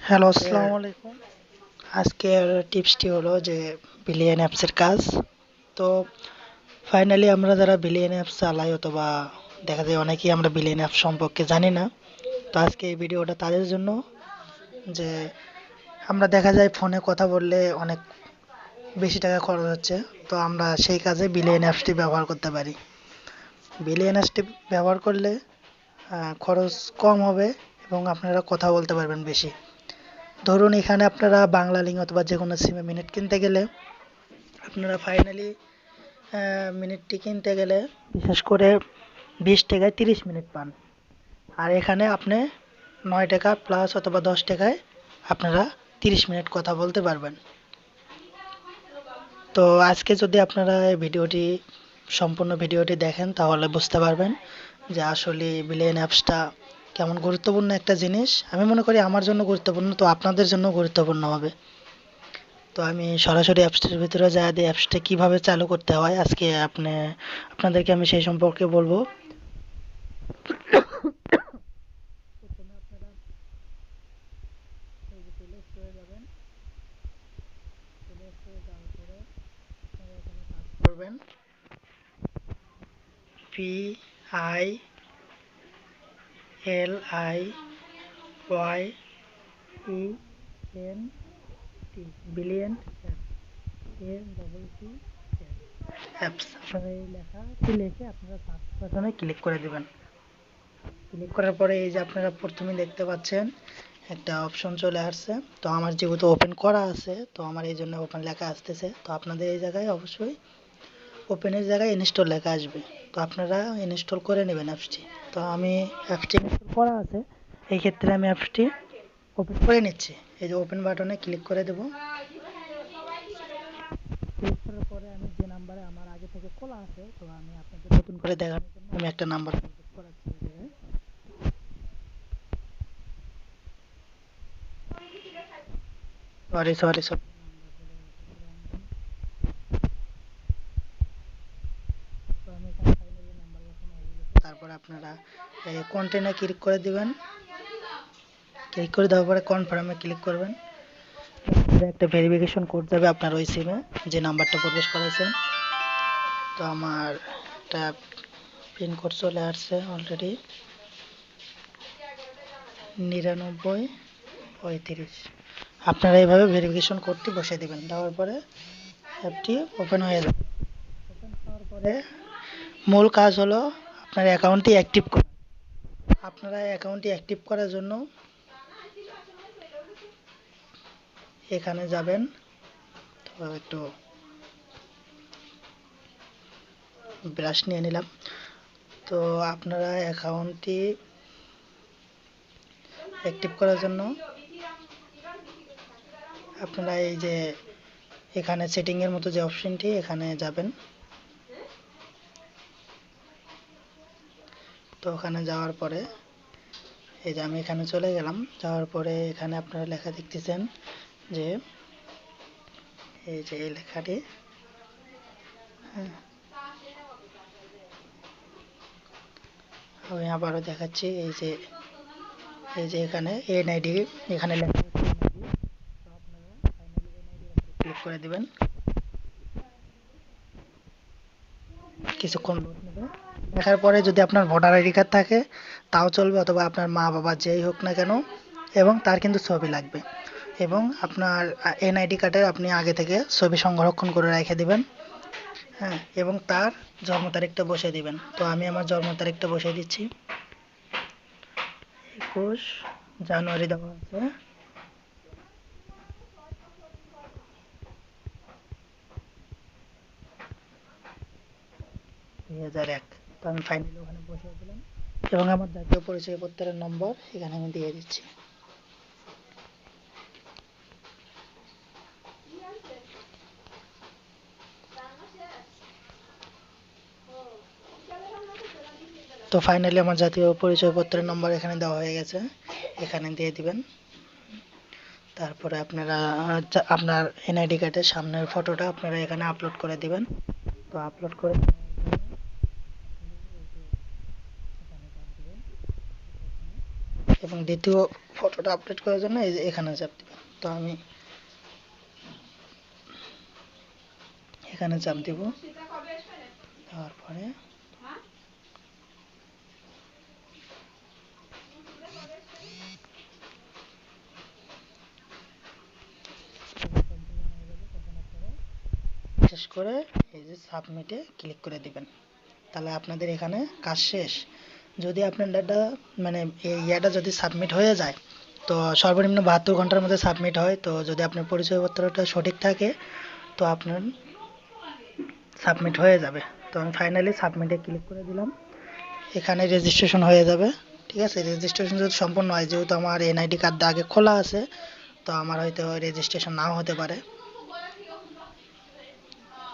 Hello, এর আসসালামু আলাইকুম। আজকের টিপসটি হলো যে বিলিয়ন অ্যাপসের কাজ। তো ফাইনালি আমরা যারা বিলিয়ন অ্যাপস চালাই অথবা দেখা যায় অনেকেই আমরা বিলিয়ন অ্যাপস সম্পর্কে জানি না। তো আজকে এই ভিডিওটা তাদের জন্য যে আমরা দেখা যায় ফোনে কথা বললে অনেক বেশি টাকা খরচ হচ্ছে। তো আমরা সেই কাজে বিলিয়ন অ্যাপসটি ব্যবহার করতে পারি। বিলিয়ন অ্যাপসটি ব্যবহার করলে খরচ কম হবে এবং আপনারা কথা বলতে পারবেন বেশি। ধরুন এখানে আপনারা বাংলা লিঙ্ক অথবা যে কোনো সিমে মিনিট কিনতে গেলে আপনারা ফাইনালি মিনিটটি কিনতে গেলে বিশেষ করে 20 টাকায় 30 মিনিট পান। আর এখানে আপনি 9 টাকা প্লাস অথবা 10 টাকায় আপনারা 30 মিনিট কথা বলতে পারবেন। তো আজকে যদি আপনারা এই ভিডিওটি সম্পূর্ণ ভিডিওটি দেখেন তাহলে বুঝতে পারবেন যে আসলে বিলিয়ন অ্যাপসটা কেমন গুরুত্বপূর্ণ একটা জিনিস। আমি মনে করি আমার জন্য গুরুত্বপূর্ণ, তো আপনাদের জন্য গুরুত্বপূর্ণ হবে। তো আমি সরাসরি অ্যাপসটার ভিতরে যাওয়া দিয়ে অ্যাপসটা কিভাবে চালু করতে হয় আজকে আপনাদেরকে আমি সেই সম্পর্কে বলবো। প্রথমে আপনারা এই যে প্লে স্টোরে যাবেন। প্লে স্টোরে যাওয়ার পরে আপনারা এখানে সার্চ করবেন BILIENT বিলিয়ন অ্যাপস। আপনারা এই লেখাটি লিখে আপনারা সার্চ বাটনে ক্লিক করে দিবেন। ক্লিক করার পরে এই যে আপনারা প্রথমে দেখতে পাচ্ছেন একটা অপশন চলে আসছে। তো আমার যেহেতু ওপেন করা আছে তো আমার এই জন্য ওপেন লেখা আসতেছে। তো আপনাদের এই জায়গায় অবশ্যই ওপেনের জায়গায় ইনস্টল লেখা আসবে। তো আপনারা ইনস্টল করে নেবেন অ্যাপসটি। তো আমি অ্যাপসটি ইনস্টল করা আছে, এই ক্ষেত্রে আমি অ্যাপসটি ওপেন করে নিচ্ছি। এই যে ওপেন বাটনে ক্লিক করে দেব। ক্লিক করার পরে আমি যে নাম্বারে আমার আগে থেকে খোলা আছে, তো আমি আপনাদের নতুন করে দেখানোর জন্য আমি একটা নাম্বার সিলেক্ট করাচ্ছি। সরি সরি সরি, তো আমি এখানে ফাইনালি নাম্বার বসানো হয়ে গেছে। তারপর আপনারা কন্টেন্টে ক্লিক করে দিবেন। ক্লিক করে দেওয়ার পরে কনফার্মে ক্লিক করবেন। একটা ভেরিফিকেশন কোড যাবে আপনার ওই সিমে যে নাম্বারটা প্রবেশ করেছেন। তো আমার একটা পিন কোড চলে আসছে অলরেডি 9935। আপনারা এইভাবে ভেরিফিকেশন কোডটি বসিয়ে দিবেন। দেওয়ার পরে অ্যাপটি ওপেন হয়ে যাবে। ওপেন হওয়ার পরে মূল কাজ হলো আপনার অ্যাকাউন্টটি অ্যাক্টিভ করা। আপনারা অ্যাকাউন্টটি অ্যাক্টিভ করার জন্য এখানে যাবেন। তো একটু ব্রাশ নিয়ে নিলাম। তো আপনারা অ্যাকাউন্টটি অ্যাক্টিভ করার জন্য আপনারা এই যে এখানে সেটিং এর মতো যে অপশনটি এখানে যাবেন। তো ওখানে যাওয়ার পরে এই যে আমি এখানে চলে গেলাম। যাওয়ার পরে এখানে আপনারা লেখা দেখতেছেন যে এই যে এই লেখাটি, হ্যাঁ, আমি আবারও দেখাচ্ছি। এই যে এখানে এনআইডি এখানে লেখা আছে এনআইডি। তো আপনারা ফাইনালি এনআইডির উপরে ক্লিক করে দিবেন। কিছুক্ষণ লোড নেবে। দেখার পরে যদি আপনার ভোটার আইডি কার্ড থাকে তাও চলবে, অথবা আপনার মা বাবা যেই হোক না কেন, এবং তার কিন্তু ছবি লাগবে। এবং আপনার এনআইডি কার্ডের আপনি আগে থেকে ছবি সংরক্ষণ করে রেখে দিবেন। হ্যাঁ, এবং তার জন্ম তারিখটা বসিয়ে দিবেন। তো আমি আমার জন্ম তারিখটা বসিয়ে দিচ্ছি। 21 জানুয়ারি দেওয়া আছে। 2001। তো আমি ফাইনালি ওখানে বসিয়ে দিলাম এবং আমার জাতীয় পরিচয়পত্রের নম্বর এখানে আমি দিয়ে দিচ্ছি। তো ফাইনালি আমার জাতীয় পরিচয়পত্রের নম্বর এখানে দেওয়া হয়ে গেছে, এখানে দিয়ে দিবেন। তারপরে আপনারা আপনার এনআইডি কার্ডের সামনের ফটোটা আপনারা এখানে আপলোড করে দিবেন। তো আপলোড করে এবং দ্বিতীয় ফটোটা আপলোড করার জন্য এই যে এখানে চাপ দিব। তো আমি এখানে চাপ দিব, তারপরে শেষ করে এই যে সাবমিটে ক্লিক করে দিবেন, তাহলে আপনাদের এখানে কাজ শেষ। যদি আপনার ডাটা মানে এই ইয়াটা যদি সাবমিট হয়ে যায়, তো সর্বনিম্ন 72 ঘন্টার মধ্যে সাবমিট হয়। তো যদি আপনার পরিচয়পত্রটা সঠিক থাকে তো আপনার সাবমিট হয়ে যাবে। তো আমি ফাইনালি সাবমিটে ক্লিক করে দিলাম, এখানে রেজিস্ট্রেশন হয়ে যাবে। ঠিক আছে, রেজিস্ট্রেশন যদি সম্পূর্ণ হয়, যেহেতু আমার এনআইডি কার্ডটা আগে খোলা আছে, তো আমার হয়তো রেজিস্ট্রেশন নাও হতে পারে।